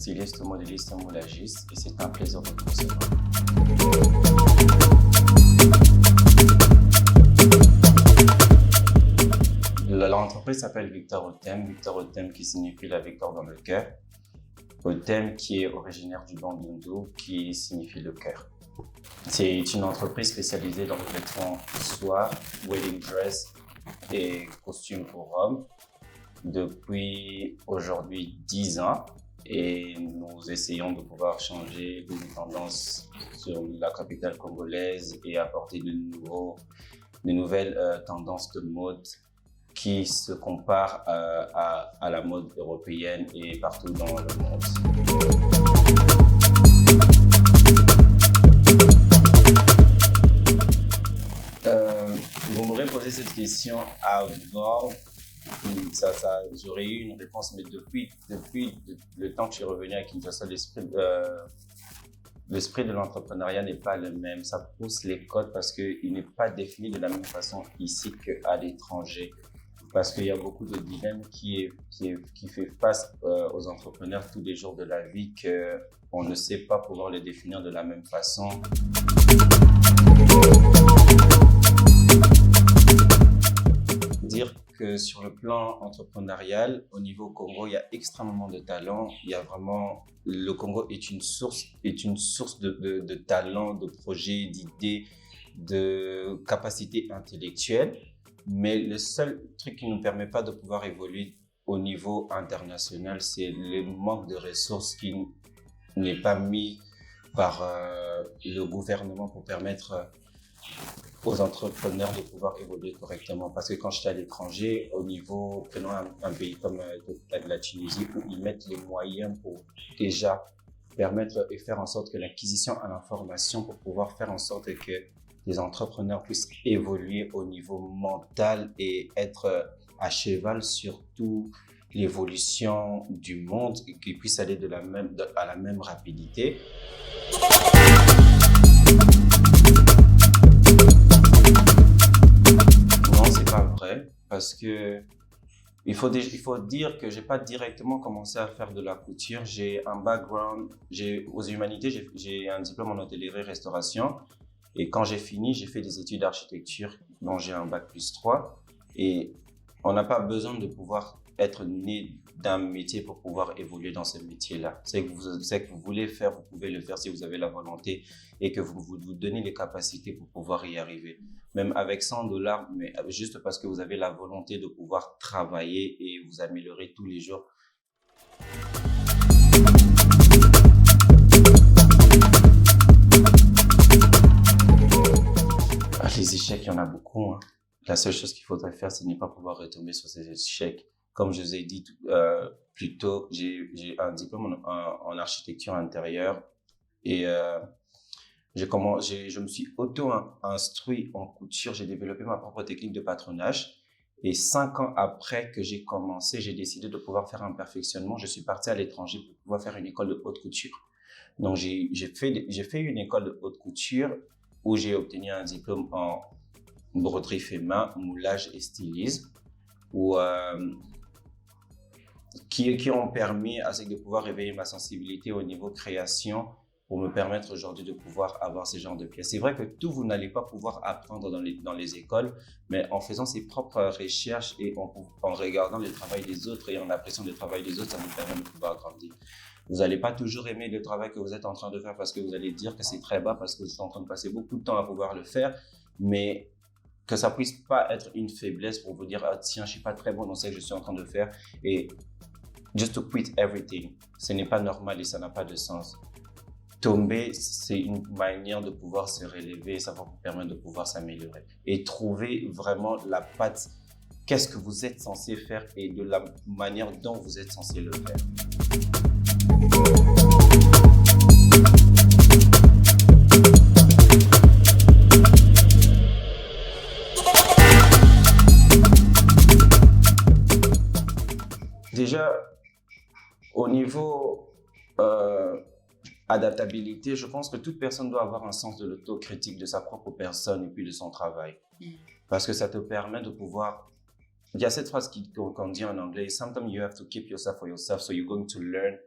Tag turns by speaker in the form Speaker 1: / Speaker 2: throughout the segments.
Speaker 1: styliste, modéliste, moulagiste et c'est un plaisir de vous recevoir. L'entreprise s'appelle Victor Otem qui signifie la victoire dans le cœur. Otem qui est originaire du Bandundu qui signifie le cœur. C'est une entreprise spécialisée dans le vêtement soie, wedding dress et costumes pour hommes depuis aujourd'hui 10 ans et nous essayons de pouvoir changer les tendances sur la capitale congolaise et apporter de nouvelles tendances de mode qui se comparent à la mode européenne et partout dans le monde. Vous m'aurez posé cette question avant, j'aurais eu une réponse, mais depuis le temps que je suis revenu à Kinshasa, l'esprit de l'entrepreneuriat n'est pas le même. Ça pousse les codes parce qu'il n'est pas défini de la même façon ici qu'à l'étranger. Parce qu'il y a beaucoup de dilemmes qui fait face aux entrepreneurs tous les jours de la vie qu'on ne sait pas pouvoir les définir de la même façon. Dire que sur le plan entrepreneurial, au niveau Congo, il y a extrêmement de talent. Il y a vraiment, le Congo est une source de talent, de projets, d'idées, de capacités intellectuelles. Mais le seul truc qui ne nous permet pas de pouvoir évoluer au niveau international, c'est le manque de ressources qui n'est pas mis par le gouvernement pour permettre aux entrepreneurs de pouvoir évoluer correctement. Parce que quand j'étais à l'étranger, au niveau, prenons un pays comme la Tunisie, où ils mettent les moyens pour déjà permettre et faire en sorte que l'acquisition à l'information pour pouvoir faire en sorte que les entrepreneurs puissent évoluer au niveau mental et être à cheval sur toute l'évolution du monde et qu'ils puissent aller à la même rapidité. Non, c'est pas vrai parce que il faut dire que j'ai pas directement commencé à faire de la couture. J'ai un background, aux humanités, j'ai un diplôme en hôtellerie-restauration. Et quand j'ai fini, j'ai fait des études d'architecture dont j'ai un bac+3. Et on n'a pas besoin de pouvoir être né d'un métier pour pouvoir évoluer dans ce métier-là. C'est que vous voulez faire, vous pouvez le faire si vous avez la volonté et que vous donnez les capacités pour pouvoir y arriver. Même avec $100, mais juste parce que vous avez la volonté de pouvoir travailler et vous améliorer tous les jours. Les échecs, il y en a beaucoup. Hein. La seule chose qu'il faudrait faire, c'est ne pas pouvoir retomber sur ces échecs. Comme je vous ai dit plus tôt, j'ai un diplôme en architecture intérieure et je me suis auto-instruit en couture. J'ai développé ma propre technique de patronage. Et 5 ans après que j'ai commencé, j'ai décidé de pouvoir faire un perfectionnement. Je suis parti à l'étranger pour pouvoir faire une école de haute couture. Donc, j'ai fait une école de haute couture où j'ai obtenu un diplôme en broderie fait main, moulage et stylisme, qui ont permis de pouvoir réveiller ma sensibilité au niveau création pour me permettre aujourd'hui de pouvoir avoir ce genre de pièces. C'est vrai que tout, vous n'allez pas pouvoir apprendre dans les écoles, mais en faisant ses propres recherches et en regardant le travail des autres et en appréciant le travail des autres, ça nous permet de pouvoir grandir. Vous n'allez pas toujours aimer le travail que vous êtes en train de faire parce que vous allez dire que c'est très bas, parce que vous êtes en train de passer beaucoup de temps à pouvoir le faire, mais que ça puisse pas être une faiblesse pour vous dire « Ah tiens, je suis pas très bon dans ce que je suis en train de faire » et « just to quit everything ». Ce n'est pas normal et ça n'a pas de sens. Tomber, c'est une manière de pouvoir se relever et ça va vous permettre de pouvoir s'améliorer. Et trouver vraiment la patte, qu'est-ce que vous êtes censé faire et de la manière dont vous êtes censé le faire. Déjà, au niveau adaptabilité, je pense que toute personne doit avoir un sens de l'autocritique de sa propre personne et puis de son travail. Parce que ça te permet de pouvoir... Il y a cette phrase qu'on dit en anglais, « Sometimes you have to keep yourself for yourself, so you're going to learn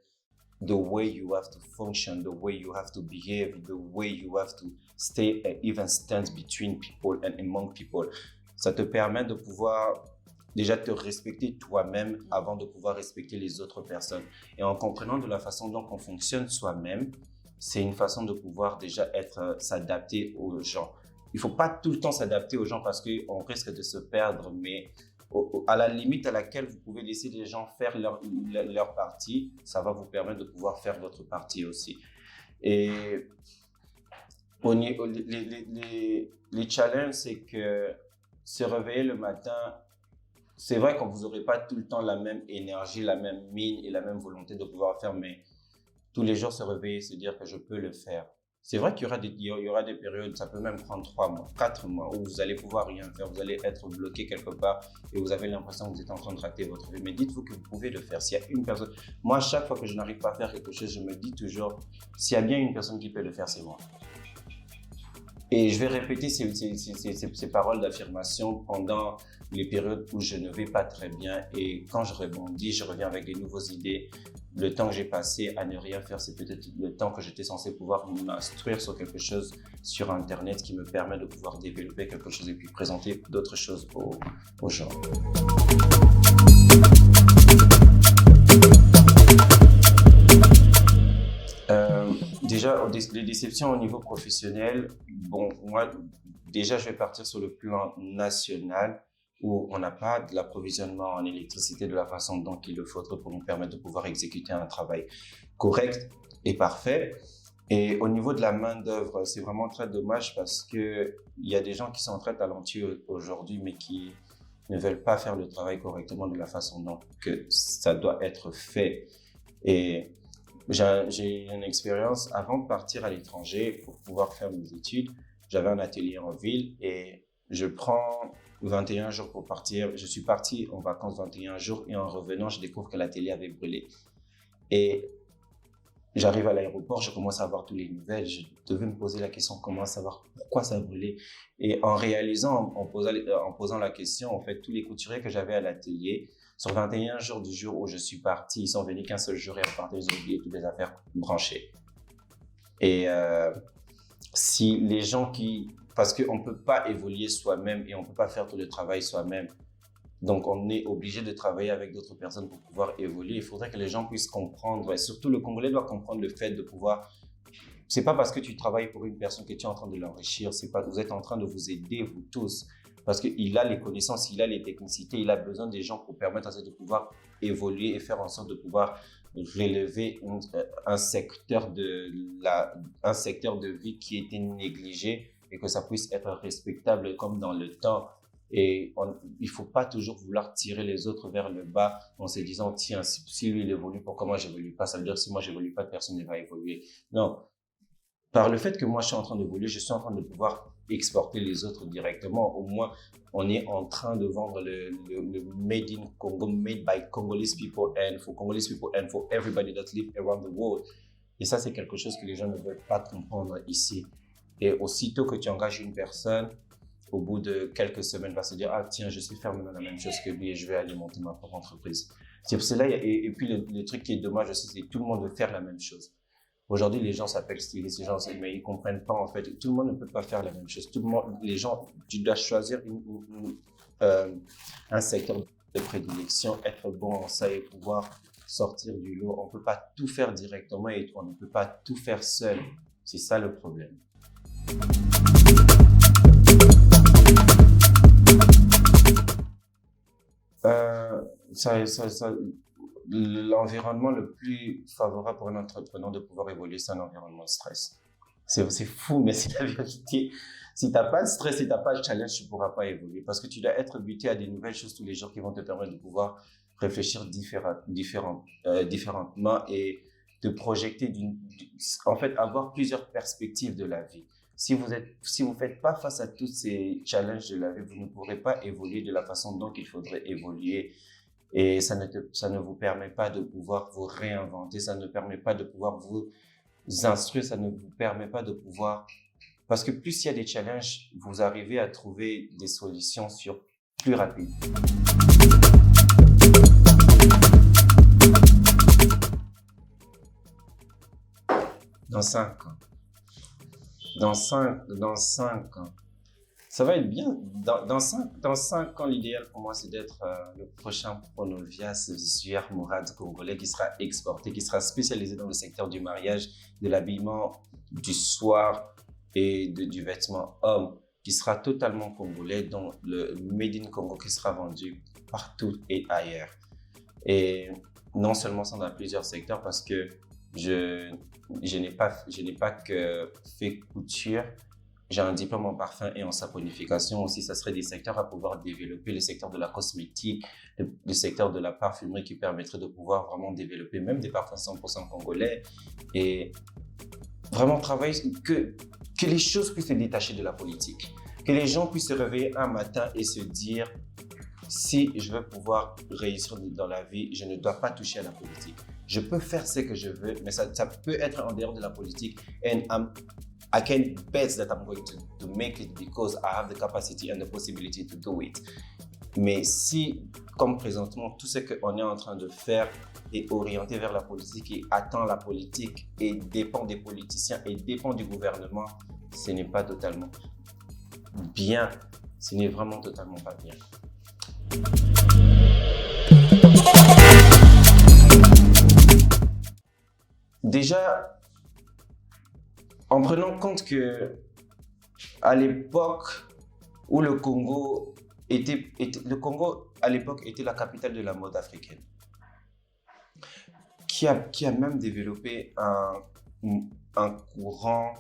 Speaker 1: the way you have to function, the way you have to behave, the way you have to stay an even stance between people and among people. Ça te permet de pouvoir déjà te respecter toi-même avant de pouvoir respecter les autres personnes. Et en comprenant de la façon dont on fonctionne soi-même, c'est une façon de pouvoir déjà s'adapter aux gens. Il ne faut pas tout le temps s'adapter aux gens parce qu'on risque de se perdre, mais à la limite à laquelle vous pouvez laisser les gens faire leur partie, ça va vous permettre de pouvoir faire votre partie aussi. Et les challenges, c'est que se réveiller le matin, c'est vrai que vous n'aurez pas tout le temps la même énergie, la même mine et la même volonté de pouvoir faire, mais tous les jours se réveiller, se dire que je peux le faire. C'est vrai qu'il y aura des périodes, ça peut même prendre 3 mois, 4 mois, où vous allez pouvoir rien faire, vous allez être bloqué quelque part et vous avez l'impression que vous êtes en train de rater votre vie. Mais dites-vous que vous pouvez le faire. S'il y a une personne, moi, chaque fois que je n'arrive pas à faire quelque chose, je me dis toujours, s'il y a bien une personne qui peut le faire, c'est moi. Et je vais répéter ces paroles d'affirmation pendant les périodes où je ne vais pas très bien. Et quand je rebondis, je reviens avec des nouvelles idées. Le temps que j'ai passé à ne rien faire, c'est peut-être le temps que j'étais censé pouvoir m'instruire sur quelque chose sur Internet qui me permet de pouvoir développer quelque chose et puis présenter d'autres choses aux gens. Déjà, les déceptions au niveau professionnel, bon, moi, déjà, je vais partir sur le plan national où on n'a pas de l'approvisionnement en électricité de la façon dont il le faudrait pour nous permettre de pouvoir exécuter un travail correct et parfait. Et au niveau de la main-d'œuvre, c'est vraiment très dommage parce qu'il y a des gens qui sont très talentueux aujourd'hui, mais qui ne veulent pas faire le travail correctement de la façon dont que ça doit être fait. Et j'ai une expérience avant de partir à l'étranger pour pouvoir faire mes études. J'avais un atelier en ville et je prends 21 jours pour partir. Je suis parti en vacances 21 jours et en revenant, je découvre que l'atelier avait brûlé. Et j'arrive à l'aéroport, je commence à avoir toutes les nouvelles. Je devais me poser la question, comment savoir pourquoi ça a brûlé. Et en réalisant, en posant la question, en fait, tous les couturiers que j'avais à l'atelier, sur 21 jours du jour où je suis parti, ils sont venus qu'un seul jour et repartaient, ils ont oublié toutes les affaires branchées. Et si les gens parce qu'on ne peut pas évoluer soi-même et on ne peut pas faire tout le travail soi-même, donc on est obligé de travailler avec d'autres personnes pour pouvoir évoluer. Il faudrait que les gens puissent comprendre, et surtout le Congolais doit comprendre le fait de pouvoir. C'est pas parce que tu travailles pour une personne que tu es en train de l'enrichir, c'est pas, vous êtes en train de vous aider, vous tous. Parce qu'il a les connaissances, il a les technicités, il a besoin des gens pour permettre à ça de pouvoir évoluer et faire en sorte de pouvoir relever un secteur de vie qui était négligé et que ça puisse être respectable comme dans le temps. Et il ne faut pas toujours vouloir tirer les autres vers le bas en se disant, tiens, si lui il évolue, pourquoi moi je n'évolue pas? Ça veut dire que si moi je n'évolue pas, personne ne va évoluer. Non. Par le fait que moi je suis en train d'évoluer, je suis en train de pouvoir exporter les autres directement. Au moins, on est en train de vendre le Made in Congo, made by Congolese people and for everybody that live around the world. Et ça, c'est quelque chose que les gens ne veulent pas comprendre ici. Et aussitôt que tu engages une personne, au bout de quelques semaines, va se dire, ah tiens, je sais faire maintenant la même chose que lui et je vais aller monter ma propre entreprise. C'est pour cela, et puis le truc qui est dommage aussi, c'est que tout le monde veut faire la même chose. Aujourd'hui, les gens s'appellent stylistes, mais ils comprennent pas en fait. Tout le monde ne peut pas faire la même chose. Tout le monde, les gens, tu dois choisir un secteur de prédilection, être bon en ça et pouvoir sortir du lot. On peut pas tout faire directement et on ne peut pas tout faire seul. C'est ça le problème. L'environnement le plus favorable pour un entrepreneur de pouvoir évoluer, c'est un environnement de stress. C'est fou, mais c'est la vérité. Si tu n'as pas de stress, si tu n'as pas de challenge, tu ne pourras pas évoluer parce que tu dois être buté à des nouvelles choses tous les jours qui vont te permettre de pouvoir réfléchir différemment et de projeter, en fait, avoir plusieurs perspectives de la vie. Si vous faites pas face à tous ces challenges de la vie, vous ne pourrez pas évoluer de la façon dont il faudrait évoluer. Et ça ne vous permet pas de pouvoir vous réinventer, ça ne permet pas de pouvoir vous instruire, ça ne vous permet pas de pouvoir. Parce que plus il y a des challenges, vous arrivez à trouver des solutions plus rapides. Dans 5 ans. Dans 5 ans. Ça va être bien. Dans 5 ans, l'idéal pour moi, c'est d'être le prochain Pronovias Zuer Mourad congolais qui sera exporté, qui sera spécialisé dans le secteur du mariage, de l'habillement, du soir et du vêtement homme, qui sera totalement congolais, dont le Made in Congo qui sera vendu partout et ailleurs. Et non seulement ça dans plusieurs secteurs, parce que je n'ai pas que fait couture. J'ai un diplôme en parfum et en saponification aussi. Ça serait des secteurs à pouvoir développer, le secteur de la cosmétique, le secteur de la parfumerie qui permettrait de pouvoir vraiment développer même des parfums 100% congolais et vraiment travailler, que les choses puissent se détacher de la politique. Que les gens puissent se réveiller un matin et se dire, si je veux pouvoir réussir dans la vie, je ne dois pas toucher à la politique. Je peux faire ce que je veux, mais ça peut être en dehors de la politique. And I can bet that I'm going to make it because I have the capacity and the possibility to do it. Mais si, comme présentement, tout ce qu'on est en train de faire est orienté vers la politique et attend la politique et dépend des politiciens et dépend du gouvernement, ce n'est pas totalement bien. Ce n'est vraiment totalement pas bien. Déjà, en prenant compte que à l'époque où le Congo à l'époque était la capitale de la mode africaine, qui a même développé un courant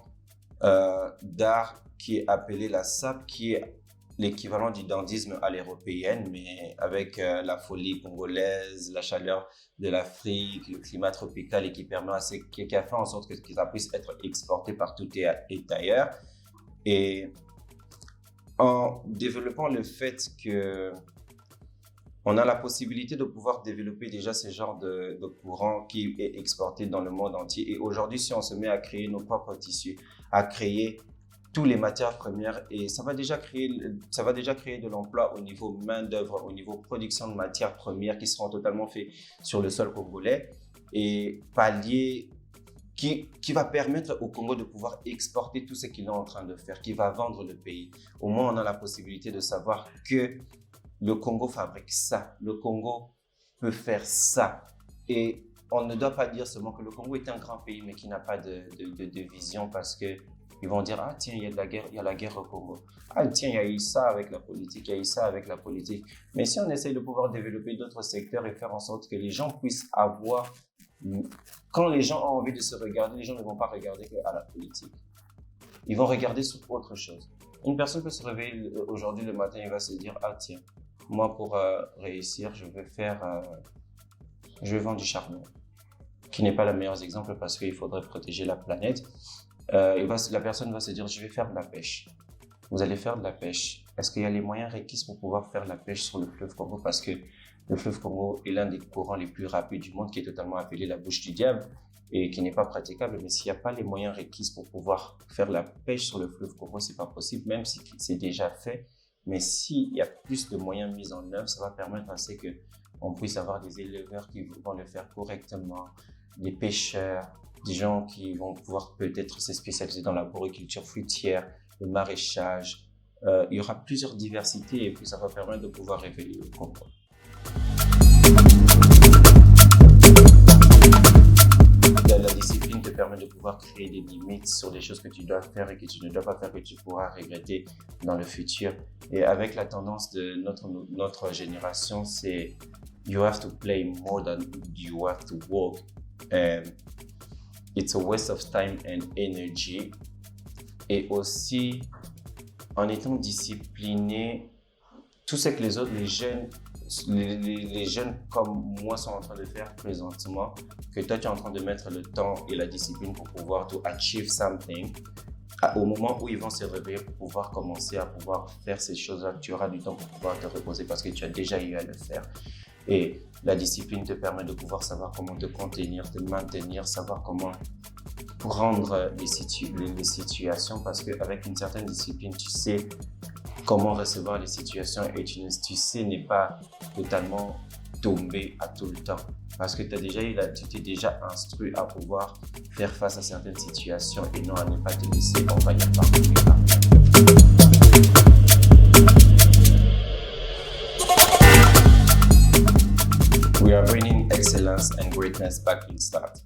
Speaker 1: d'art qui est appelé la SAP, qui est l'équivalent du dandisme à l'européenne, mais avec la folie congolaise, la chaleur de l'Afrique, le climat tropical et qui a fait en sorte que ça puisse être exporté partout et ailleurs. Et en développant le fait que on a la possibilité de pouvoir développer déjà ce genre de courant qui est exporté dans le monde entier. Et aujourd'hui, si on se met à créer nos propres tissus, à créer toutes les matières premières, et ça va déjà créer de l'emploi au niveau main-d'œuvre, au niveau production de matières premières qui seront totalement faites sur le sol congolais et pallier, qui va permettre au Congo de pouvoir exporter tout ce qu'il est en train de faire, qui va vendre le pays. Au moins, on a la possibilité de savoir que le Congo fabrique ça, le Congo peut faire ça. Et on ne doit pas dire seulement que le Congo est un grand pays, mais qui n'a pas de vision parce que ils vont dire, ah tiens, il y a la guerre au Congo. Ah tiens, il y a eu ça avec la politique, il y a eu ça avec la politique. Mais si on essaye de pouvoir développer d'autres secteurs et faire en sorte que les gens puissent avoir... Quand les gens ont envie de se regarder, les gens ne vont pas regarder à la politique. Ils vont regarder sur autre chose. Une personne peut se réveiller aujourd'hui le matin et va se dire, ah tiens, moi pour réussir, je vais vendre du charbon. Qui n'est pas le meilleur exemple parce qu'il faudrait protéger la planète. La personne va se dire, je vais faire de la pêche. Vous allez faire de la pêche. Est-ce qu'il y a les moyens requis pour pouvoir faire la pêche sur le fleuve Congo? Parce que le fleuve Congo est l'un des courants les plus rapides du monde, qui est totalement appelé la bouche du diable et qui n'est pas praticable. Mais s'il n'y a pas les moyens requis pour pouvoir faire la pêche sur le fleuve Congo, c'est pas possible, même si c'est déjà fait. Mais s'il y a plus de moyens mis en œuvre, ça va permettre à ce qu'on puisse avoir des éleveurs qui vont le faire correctement, des pêcheurs, des gens qui vont pouvoir peut-être se spécialiser dans la boriculture fruitière, le maraîchage. Il y aura plusieurs diversités et puis ça va permettre de pouvoir révéler le Congo. La discipline te permet de pouvoir créer des limites sur des choses que tu dois faire et que tu ne dois pas faire, que tu pourras regretter dans le futur. Et avec la tendance de notre génération, c'est you have to play more than you have to work. It's a waste of time and energy. Et aussi, en étant discipliné, tout ce que les autres, les jeunes comme moi sont en train de faire présentement, que toi tu es en train de mettre le temps et la discipline pour pouvoir to achieve something, au moment où ils vont se réveiller pour pouvoir commencer à pouvoir faire ces choses-là, tu auras du temps pour pouvoir te reposer parce que tu as déjà eu à le faire. Et la discipline te permet de pouvoir savoir comment te contenir, te maintenir, savoir comment prendre les situations parce qu'avec une certaine discipline, tu sais comment recevoir les situations et tu sais ne pas totalement tomber à tout le temps. Parce que tu t'es déjà instruit à pouvoir faire face à certaines situations et non à ne pas te laisser envahir par le peur. We are bringing excellence and greatness back in start.